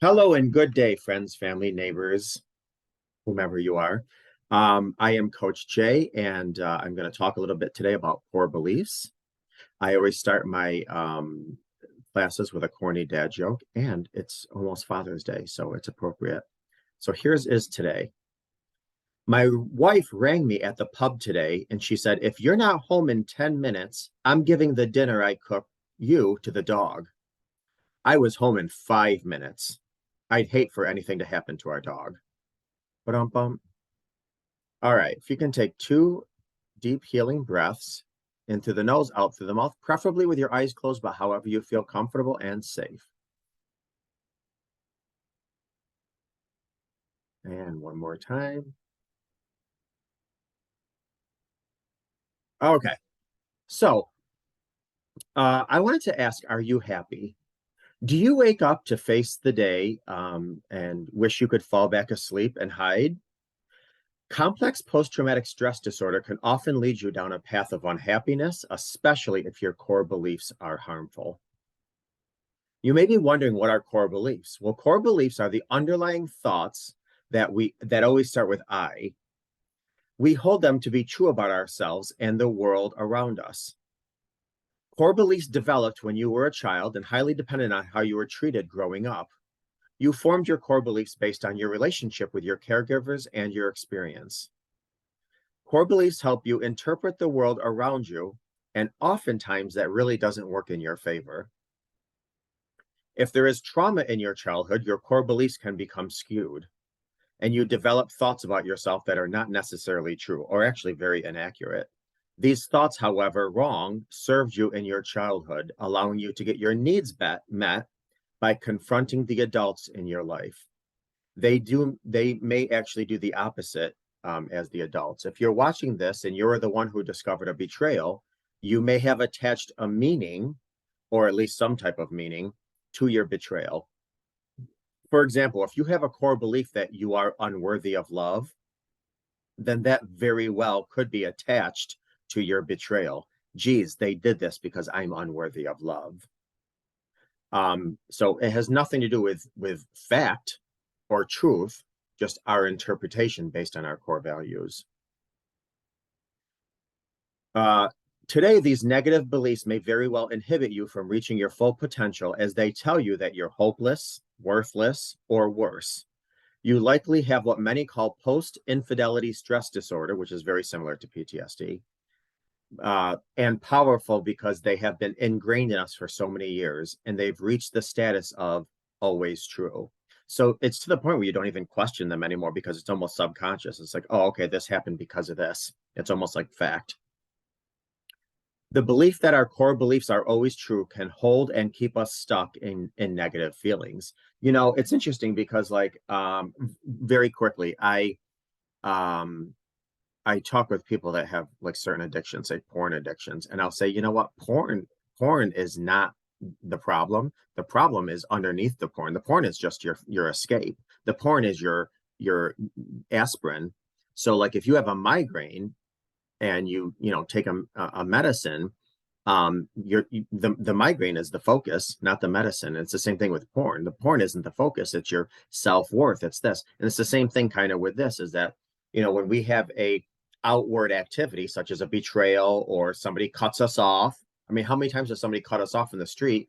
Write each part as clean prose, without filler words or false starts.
Hello and good day, friends, family, neighbors, whomever you are. I am Coach Jay, and I'm going to talk a little bit today about core beliefs. I always start my classes with a corny dad joke, and it's almost Father's Day, so it's appropriate. So here's is today. My wife rang me at the pub today, and she said, "If you're not home in 10 minutes, I'm giving the dinner I cooked you to the dog." I was home in 5 minutes. I'd hate for anything to happen to our dog. But All right, if you can take two deep healing breaths in through the nose, out through the mouth, preferably with your eyes closed, but however you feel comfortable and safe. And one more time. Okay, so I wanted to ask, are you happy? Do you wake up to face the day and wish you could fall back asleep and hide? Complex post-traumatic stress disorder can often lead you down a path of unhappiness, especially if your core beliefs are harmful. You may be wondering what are core beliefs. Well, core beliefs are the underlying thoughts that always start with I. We hold them to be true about ourselves and the world around us. Core beliefs developed when you were a child and highly dependent on how you were treated growing up. You formed your core beliefs based on your relationship with your caregivers and your experience. Core beliefs help you interpret the world around you, and oftentimes that really doesn't work in your favor. If there is trauma in your childhood, your core beliefs can become skewed, and you develop thoughts about yourself that are not necessarily true or actually very inaccurate. These thoughts, however wrong, served you in your childhood, allowing you to get your needs met by confronting the adults in your life. They may actually do the opposite as the adults. If you're watching this and you're the one who discovered a betrayal, you may have attached a meaning, or at least some type of meaning, to your betrayal. For example, if you have a core belief that you are unworthy of love, then that very well could be attached to your betrayal. Geez, they did this because I'm unworthy of love. So it has nothing to do with fact or truth, just our interpretation based on our core values. Uh, Today, these negative beliefs may very well inhibit you from reaching your full potential as they tell you that you're hopeless, worthless, or worse. You likely have what many call post-infidelity stress disorder, which is very similar to PTSD, and powerful because they have been ingrained in us for so many years, and they've reached the status of always true. So it's to the point where you don't even question them anymore because it's almost subconscious. It's like, oh, okay, this happened because of this. It's almost like fact. The belief that our core beliefs are always true can hold and keep us stuck in negative feelings. You know, it's interesting because very quickly um I talk with people that have like certain addictions, like porn addictions, and I'll say, you know what, porn is not the problem. The problem is underneath the porn. The porn is just your escape. The porn is your aspirin. So like if you have a migraine and you take a medicine, the migraine is the focus, not the medicine. And it's the same thing with porn. The porn isn't the focus, it's your self-worth. It's this. And it's the same thing kind of with this, is that when we have a outward activity such as a betrayal or somebody cuts us off. I mean, how many times does somebody cut us off in the street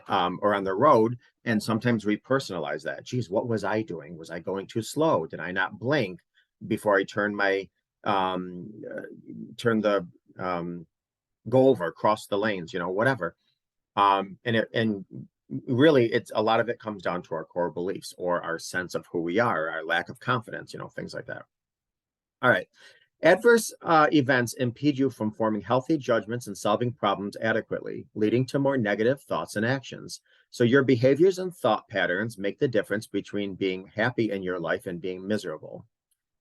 or on the road? And sometimes we personalize that. Geez, what was I doing? Was I going too slow? Did I not blink before I turned my turn the go over, cross the lanes, whatever. And really, it's a lot of it comes down to our core beliefs or our sense of who we are, our lack of confidence, things like that. All right. Adverse events impede you from forming healthy judgments and solving problems adequately, leading to more negative thoughts and actions. So your behaviors and thought patterns make the difference between being happy in your life and being miserable.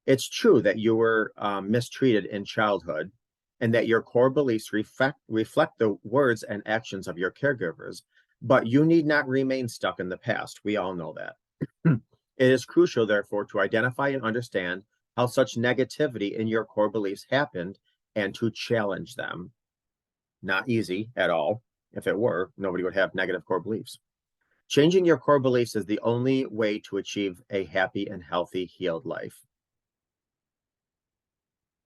It's true that you were mistreated in childhood and that your core beliefs reflect the words and actions of your caregivers, but you need not remain stuck in the past. We all know that. It is crucial, therefore, to identify and understand how such negativity in your core beliefs happened and to challenge them. Not easy at all. If it were, nobody would have negative core beliefs. Changing your core beliefs is the only way to achieve a happy and healthy, healed life.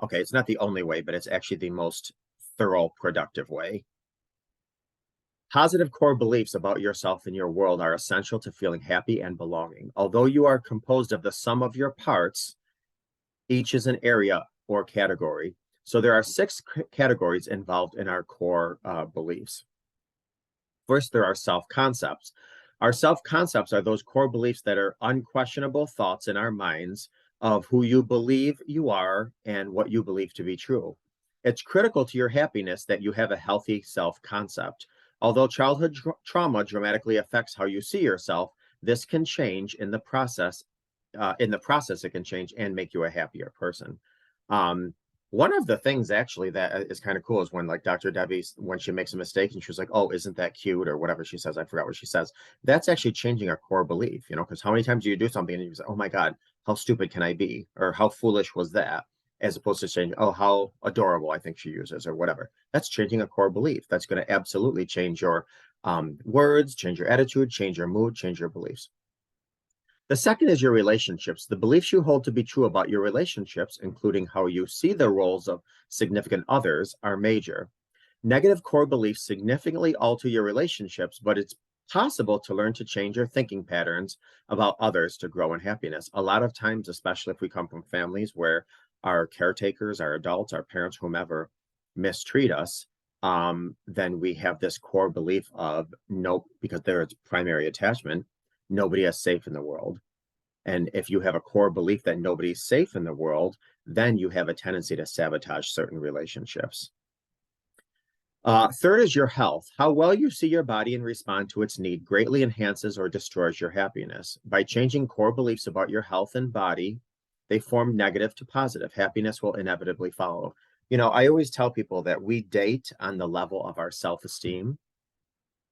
Okay, it's not the only way, but it's actually the most thorough, productive way. Positive core beliefs about yourself and your world are essential to feeling happy and belonging. Although you are composed of the sum of your parts, each is an area or category. So there are six categories involved in our core beliefs. First, there are self-concepts. Our self-concepts are those core beliefs that are unquestionable thoughts in our minds of who you believe you are and what you believe to be true. It's critical to your happiness that you have a healthy self-concept. Although childhood trauma dramatically affects how you see yourself, this can change in the process. In the process, it can change and make you a happier person. Um, One of the things actually that is kind of cool is when like Dr. Debbie, when she makes a mistake and she's like, "Oh, isn't that cute?" or whatever she says. I forgot what she says. That's actually changing a core belief, because how many times do you do something and you say, "Oh my God, how stupid can I be?" or "How foolish was that?" As opposed to saying, "Oh, how adorable," I think she uses, or whatever. That's changing a core belief. That's going to absolutely change your words, change your attitude, change your mood, change your beliefs. The second is your relationships. The beliefs you hold to be true about your relationships, including how you see the roles of significant others, are major. Negative core beliefs significantly alter your relationships, but it's possible to learn to change your thinking patterns about others to grow in happiness. A lot of times, especially if we come from families where our caretakers, our adults, our parents, whomever mistreat us, then we have this core belief of nope, because there is primary attachment, nobody is safe in the world. And if you have a core belief that nobody's safe in the world, then you have a tendency to sabotage certain relationships. Third is your health. How well you see your body and respond to its need greatly enhances or destroys your happiness. By changing core beliefs about your health and body, they form negative to positive. Happiness will inevitably follow. I always tell people that we date on the level of our self-esteem,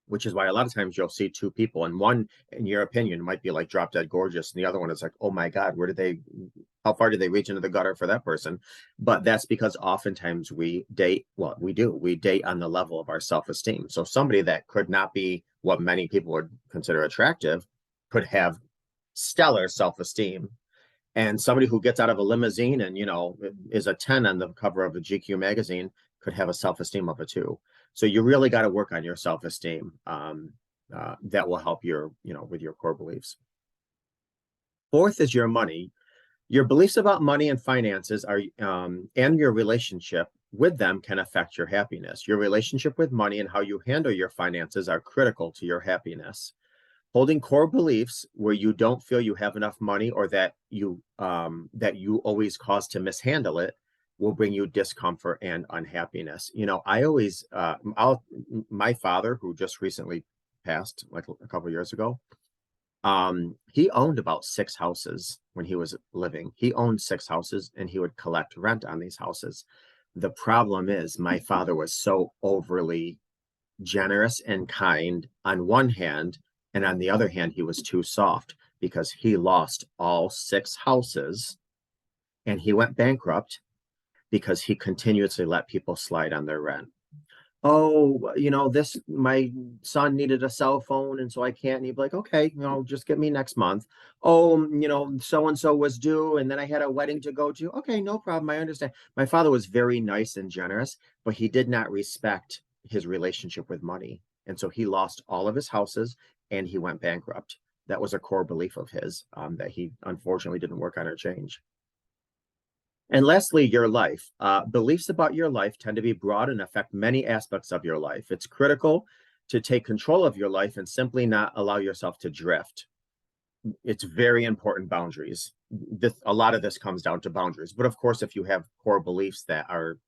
which is why a lot of times you'll see two people and one, in your opinion, might be like drop dead gorgeous. And the other one is like, oh my God, how far did they reach into the gutter for that person? But that's because oftentimes we date, we date on the level of our self-esteem. So somebody that could not be what many people would consider attractive could have stellar self-esteem. And somebody who gets out of a limousine and, is a 10 on the cover of a GQ magazine could have a self-esteem of a 2. So you really got to work on your self-esteem. That will help with your core beliefs. Fourth is your money. Your beliefs about money and finances and your relationship with them can affect your happiness. Your relationship with money and how you handle your finances are critical to your happiness. Holding core beliefs where you don't feel you have enough money or that you always cause to mishandle it will bring you discomfort and unhappiness. My father, who just recently passed like a couple of years ago, he owned about 6 houses when he was living. He owned 6 houses and he would collect rent on these houses. The problem is my father was so overly generous and kind on one hand, and on the other hand, he was too soft because he lost all 6 houses and he went bankrupt because he continuously let people slide on their rent. Oh, my son needed a cell phone and so I can't. And he'd be like, okay, just get me next month. Oh, so and so was due and then I had a wedding to go to. Okay, no problem. I understand. My father was very nice and generous, but he did not respect his relationship with money. And so he lost all of his houses and he went bankrupt. That was a core belief of his that he unfortunately didn't work on or change. And lastly, your life. Beliefs about your life tend to be broad and affect many aspects of your life. It's critical to take control of your life and simply not allow yourself to drift. It's very important boundaries. A lot of this comes down to boundaries. But of course, if you have core beliefs that are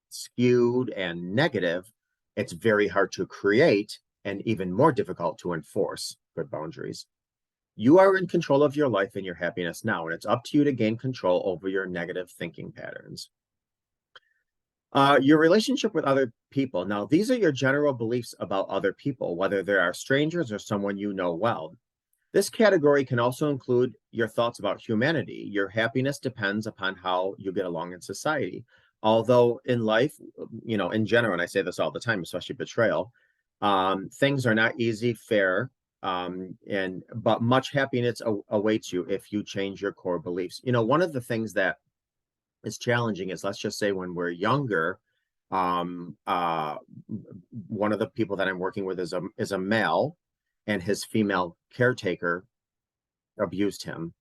skewed and negative, it's very hard to create and even more difficult to enforce good boundaries. You are in control of your life and your happiness now, and it's up to you to gain control over your negative thinking patterns. Your relationship with other people. Now, these are your general beliefs about other people, whether they are strangers or someone you know well. This category can also include your thoughts about humanity. Your happiness depends upon how you get along in society. Although in life, in general, and I say this all the time, especially betrayal, things are not easy, fair, But much happiness awaits you if you change your core beliefs. One of the things that is challenging is, let's just say, when we're younger, um, uh, one of the people that I'm working with is a male, and his female caretaker abused him,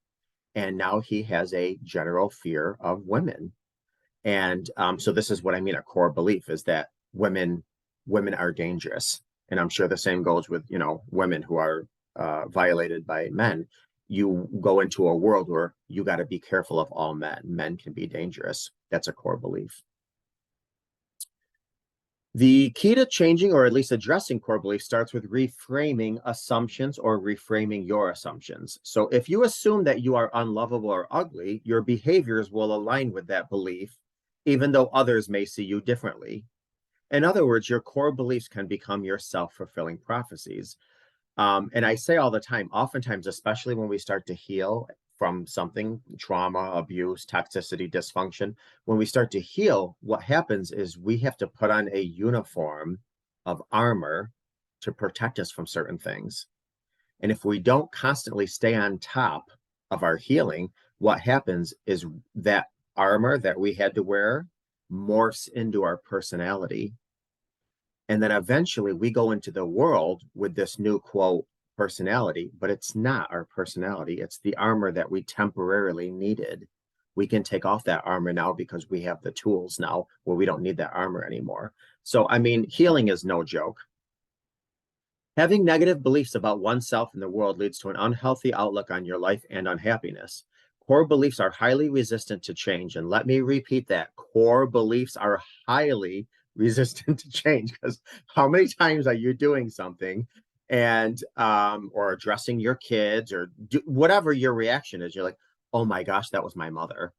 and now he has a general fear of women. And so this is what I mean. A core belief is that women are dangerous, and I'm sure the same goes with women who are violated by men. You go into a world where you got to be careful of all men. Men can be dangerous. That's a core belief. The key to changing, or at least addressing, core beliefs starts with reframing assumptions, or reframing your assumptions. So if you assume that you are unlovable or ugly, your behaviors will align with that belief, even though others may see you differently. In other words, your core beliefs can become your self-fulfilling prophecies. And I say all the time, oftentimes, especially when we start to heal from something, trauma, abuse, toxicity, dysfunction, when we start to heal, what happens is we have to put on a uniform of armor to protect us from certain things. And if we don't constantly stay on top of our healing, what happens is that armor that we had to wear morphs into our personality. And then eventually we go into the world with this new, quote, personality, but it's not our personality. It's the armor that we temporarily needed. We can take off that armor now because we have the tools now where we don't need that armor anymore. So, I mean, healing is no joke. Having negative beliefs about oneself and the world leads to an unhealthy outlook on your life and on happiness. Core beliefs are highly resistant to change. And let me repeat that. Core beliefs are highly resistant to change, because how many times are you doing something and or addressing your kids, or whatever your reaction is, you're like, oh my gosh, that was my mother,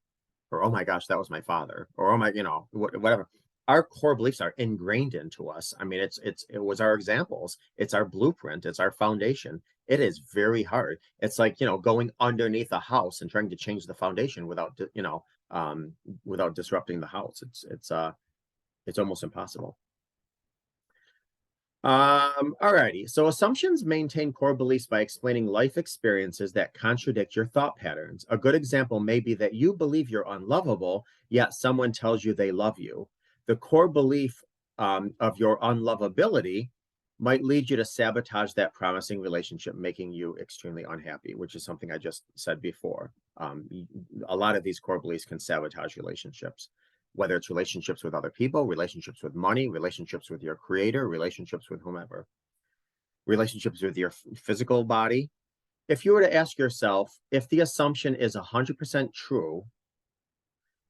or oh my gosh, that was my father, or oh my, whatever. Our core beliefs are ingrained into us. I mean, it was our examples, it's our blueprint, it's our foundation. It is very hard. It's like, going underneath a house and trying to change the foundation without disrupting the house. It's almost impossible. Alrighty. So assumptions maintain core beliefs by explaining life experiences that contradict your thought patterns. A good example may be that you believe you're unlovable, yet someone tells you they love you. The core belief of your unlovability might lead you to sabotage that promising relationship, making you extremely unhappy, which is something I just said before. A lot of these core beliefs can sabotage relationships, whether it's relationships with other people, relationships with money, relationships with your creator, relationships with whomever, relationships with your physical body. If you were to ask yourself if the assumption is 100% true,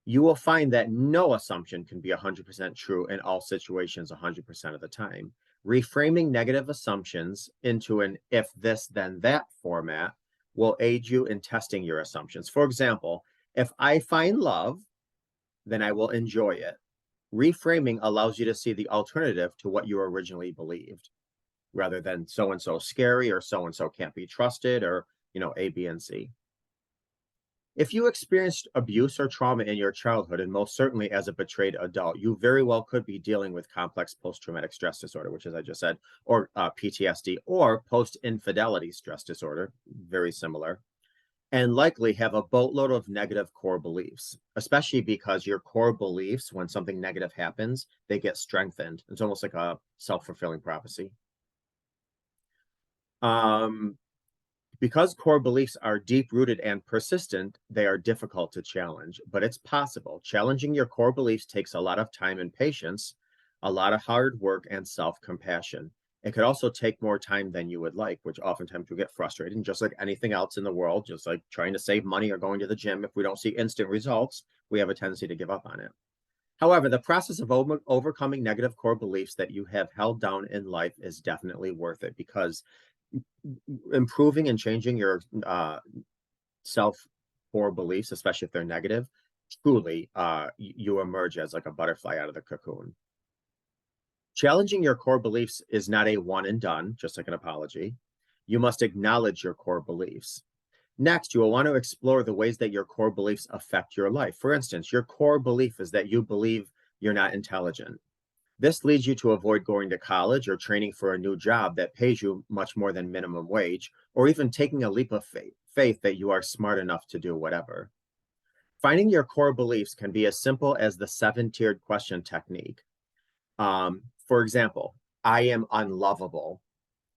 you will find that no assumption can be 100% true in all situations 100% of the time. Reframing negative assumptions into an if this then that format will aid you in testing your assumptions. For example, if I find love, then I will enjoy it. Reframing allows you to see the alternative to what you originally believed, rather than so and so scary, or so and so can't be trusted, or A, B, and C. If you experienced abuse or trauma in your childhood, and most certainly as a betrayed adult, you very well could be dealing with complex post-traumatic stress disorder, which, as I just said, or PTSD, or post-infidelity stress disorder, very similar, and likely have a boatload of negative core beliefs, especially because your core beliefs, when something negative happens, they get strengthened. It's almost like a self-fulfilling prophecy. Because core beliefs are deep-rooted and persistent, they are difficult to challenge, but it's possible. Challenging your core beliefs takes a lot of time and patience, a lot of hard work, and self-compassion. It could also take more time than you would like, which oftentimes we get frustrated. And just like anything else in the world, just like trying to save money or going to the gym, if we don't see instant results, we have a tendency to give up on it. However, the process of overcoming negative core beliefs that you have held down in life is definitely worth it, because improving and changing your self core beliefs, especially if they're negative, truly you emerge as like a butterfly out of the cocoon. Challenging your core beliefs is not a one and done, just like an apology. You must acknowledge your core beliefs. Next, you will want to explore the ways that your core beliefs affect your life. For instance, your core belief is that you believe you're not intelligent. This leads you to avoid going to college or training for a new job that pays you much more than minimum wage, or even taking a leap of faith that you are smart enough to do whatever. Finding your core beliefs can be as simple as the 7-tiered question technique. For example, I am unlovable.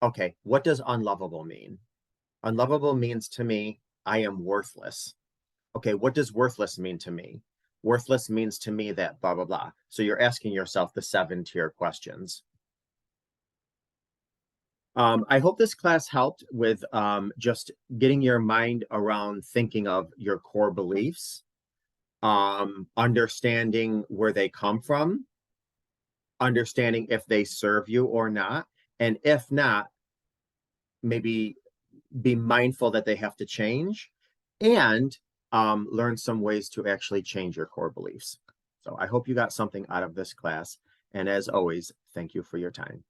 Okay, what does unlovable mean? Unlovable means to me, I am worthless. Okay, what does worthless mean to me? Worthless means to me that blah, blah, blah. So you're asking yourself the 7-tier questions. I hope this class helped with just getting your mind around thinking of your core beliefs, understanding where they come from, understanding if they serve you or not, and if not, maybe be mindful that they have to change, and learn some ways to actually change your core beliefs. So I hope you got something out of this class. And as always, thank you for your time.